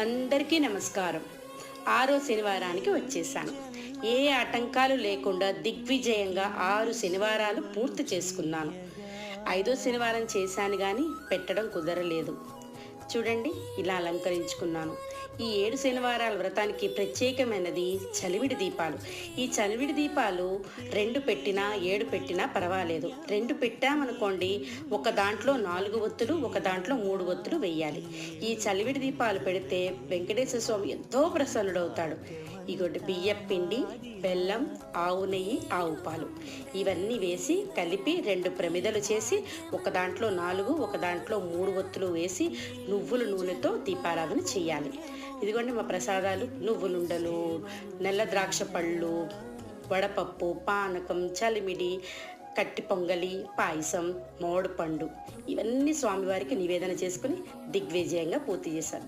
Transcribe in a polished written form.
అందరికీ నమస్కారం. ఆరో శనివారానికి వచ్చేసాను. ఏ ఆటంకాలు లేకుండా దిగ్విజయంగా 6 శనివారాలు పూర్తి చేసుకున్నాను. 5వ శనివారం చేశాను కానీ పెట్టడం కుదరలేదు. చూడండి, ఇలా అలంకరించుకున్నాను. ఈ 7 శనివారాల వ్రతానికి ప్రత్యేకమైనది చలివిడి దీపాలు. ఈ చలివిడి దీపాలు 2 పెట్టినా 7 పెట్టినా పర్వాలేదు. 2 పెట్టామనుకోండి, ఒక దాంట్లో 4 ఒత్తులు, ఒక దాంట్లో 3 ఒత్తులు వేయాలి. ఈ చలివిడి దీపాలు పెడితే వెంకటేశ్వర స్వామి ఎంతో ప్రసన్నుడవుతాడు. ఇగోటి బియ్యం పిండి, బెల్లం, ఆవు నెయ్యి, ఆవు పాలు ఇవన్నీ వేసి కలిపి 2 ప్రమిదలు చేసి ఒక దాంట్లో 4, ఒక దాంట్లో 3 ఒత్తులు వేసి నువ్వుల నూనెతో దీపారాధన చేయాలి. ఇదిగోండి మా ప్రసాదాలు: నువ్వులుండలు, నల్ల ద్రాక్ష పళ్ళు, వడపప్పు, పానకం, చలిమిడి, కట్టి పొంగలి, పాయసం, మోడు పండు ఇవన్నీ స్వామివారికి నివేదన చేసుకుని దిగ్విజయంగా పూర్తి చేశారు.